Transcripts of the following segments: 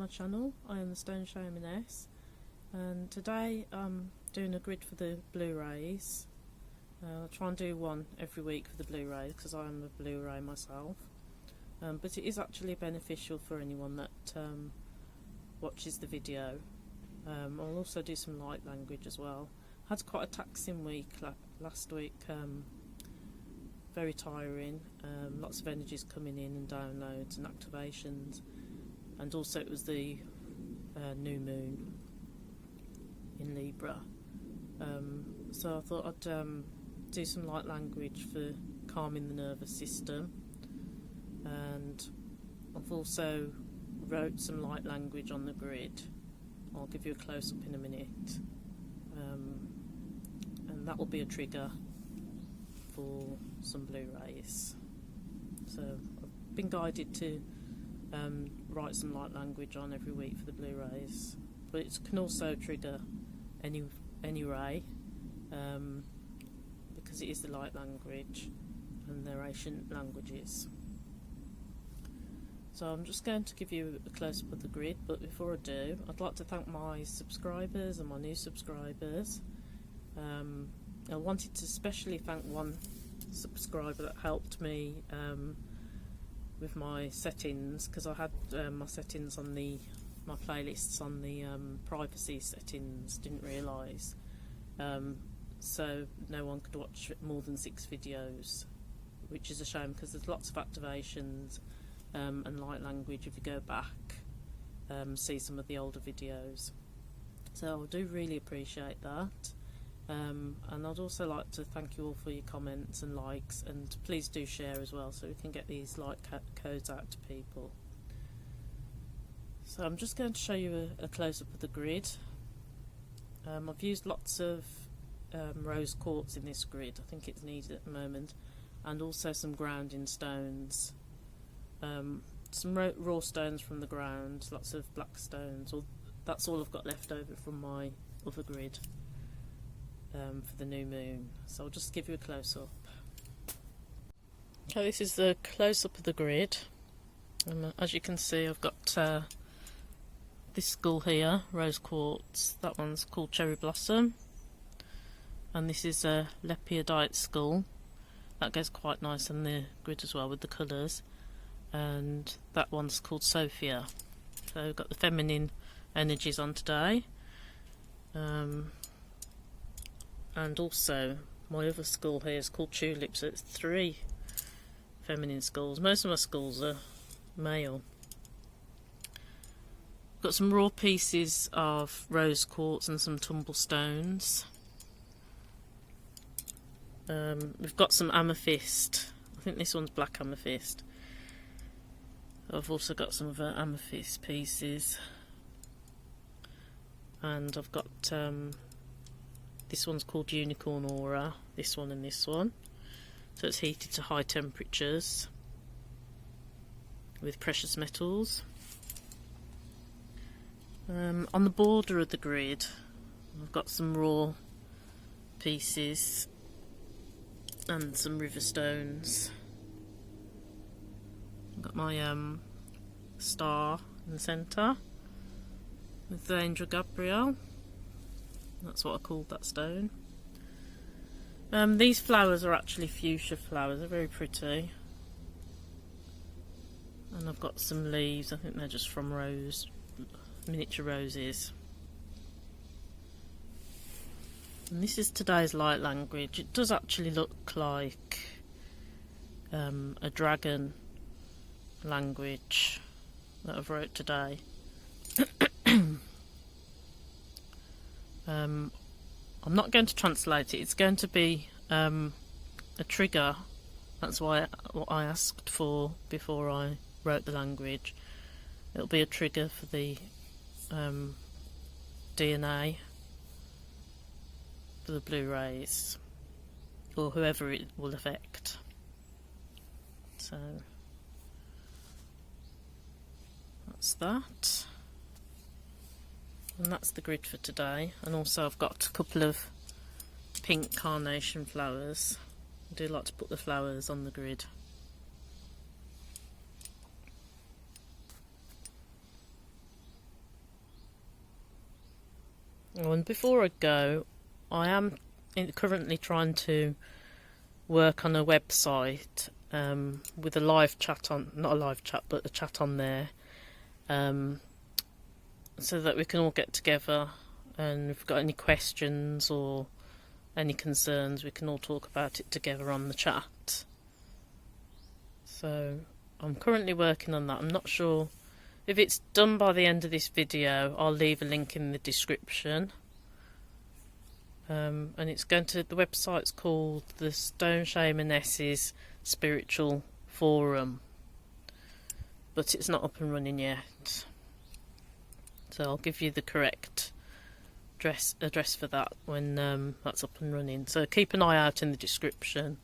my channel. I am the Stone Shamaness, and today I'm doing a grid for the Blu-rays. I'll try and do one every week for the Blu-ray because I am a Blu-ray myself, but it is actually beneficial for anyone that watches the video. I'll also do some light language as well. I had quite a taxing week last week, very tiring, lots of energies coming in and downloads and activations, and also it was the new moon in Libra, so I thought I'd do some light language for calming the nervous system, and I've also wrote some light language on the grid. I'll give you a close-up in a minute, and that will be a trigger for some Blu-rays. So I've been guided to write some light language on every week for the Blu-rays, but it can also trigger any ray, because it is the light language and they're ancient languages. So I'm just going to give you a close-up of the grid, but before I do, I'd like to thank my subscribers and my new subscribers. I wanted to especially thank one subscriber that helped me with my settings, because I had my settings on my playlists on the privacy settings, didn't realise, so no one could watch more than 6 videos, which is a shame because there's lots of activations and light language if you go back, see some of the older videos. So I do really appreciate that. And I'd also like to thank you all for your comments and likes, and please do share as well so we can get these like codes out to people. So I'm just going to show you a close-up of the grid. I've used lots of rose quartz in this grid. I think it's needed at the moment, and also some grounding stones, some raw stones from the ground, lots of black stones. That's all I've got left over from my other grid for the new moon. So I'll just give you a close-up. Okay, this is the close-up of the grid. As you can see, I've got this skull here, rose quartz. That one's called cherry blossom, and this is a lepiodite skull. That goes quite nice on the grid as well with the colours. And that one's called Sophia. So we've got the feminine energies on today. And also my other skull here is called Tulip, so it's 3 feminine skulls. Most of my skulls are male. Got some raw pieces of rose quartz and some tumble stones. We've got some amethyst. I think this one's black amethyst. I've also got some other amethyst pieces, and I've got this one's called unicorn aura, this one and this one, so it's heated to high temperatures with precious metals. On the border of the grid I've got some raw pieces and some river stones. I've got my star in the centre with the angel Gabriel. That's what I called that stone. These flowers are actually fuchsia flowers. They're very pretty. And I've got some leaves. I think they're just from miniature roses. And this is today's light language. It does actually look like a dragon language that I've wrote today. I'm not going to translate it. It's going to be a trigger. That's what I asked for before I wrote the language. It'll be a trigger for the DNA for the Blu-rays, or whoever it will affect. So that's that. And that's the grid for today. And also I've got a couple of pink carnation flowers. I do like to put the flowers on the grid. Oh, and before I go, I am currently trying to work on a website with a live chat on, not a live chat, but a chat on there, so that we can all get together, and if we've got any questions or any concerns, we can all talk about it together on the chat. So I'm currently working on that. I'm not sure if it's done by the end of this video. I'll leave a link in the description. And it's going to, the website's called the Stone Shamanesses Spiritual Forum, but it's not up and running yet. So I'll give you the correct address for that when that's up and running. So keep an eye out in the description.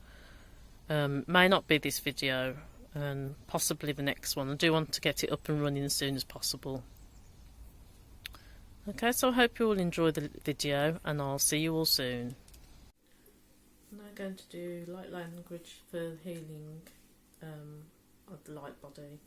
May not be this video, and possibly the next one. I do want to get it up and running as soon as possible. Okay, so I hope you all enjoy the video, and I'll see you all soon. I'm now going to do light language for healing of the light body.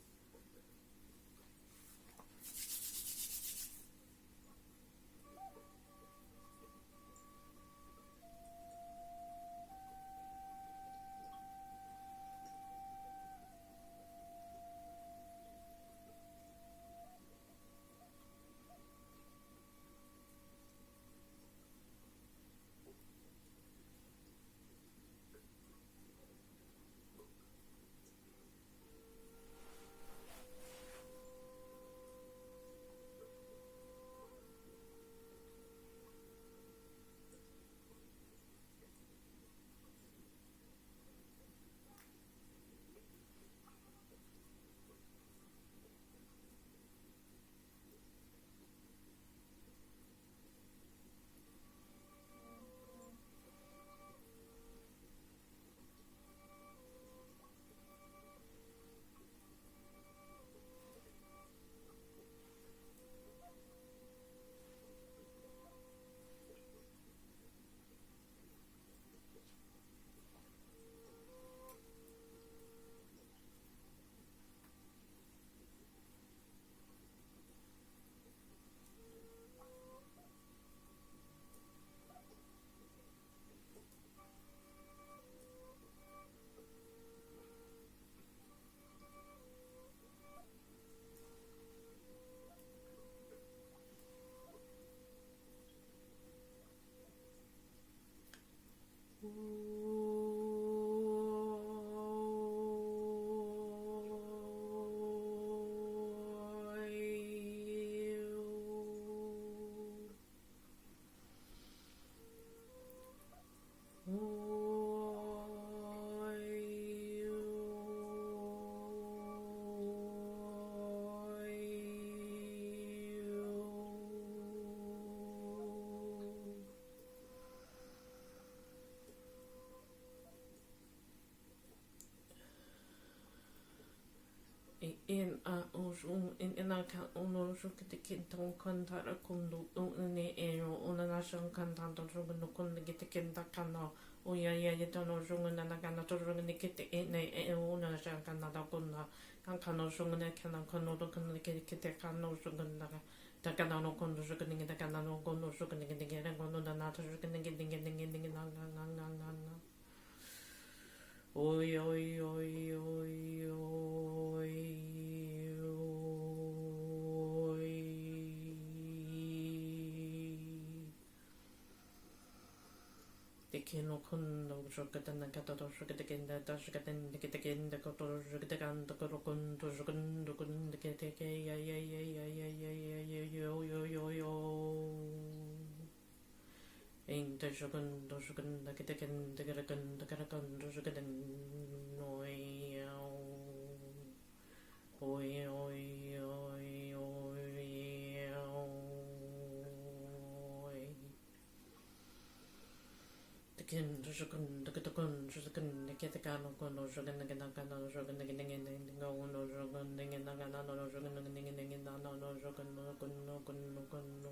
In a oshun in a can ono shuk the kinton contact a kundu in the air on a nation content of Rogan no kun get the kinda cano. Oh, yeah, you don't know Rungan and I cannot run the kit in a own nation canada kunna. And cano shungan a can cono can get the cano shugan the canano condo shugan the canano condo shugan again and condo the nata shugan getting oi oi oi oi oi. Kino kun no sugar and the cat or sugar again that does get in the kit again the cut or sugar again the corocun to sugar to gun the kit yo yo yo yo ain't the sugar to sugar the kit again the caracan to sugar and no oi oi oi Kin to sugan the Katakun, Susan, the Katakano, no sugan again, no sugan again, no no sugan, and no sugan, no sugan, no sugan, no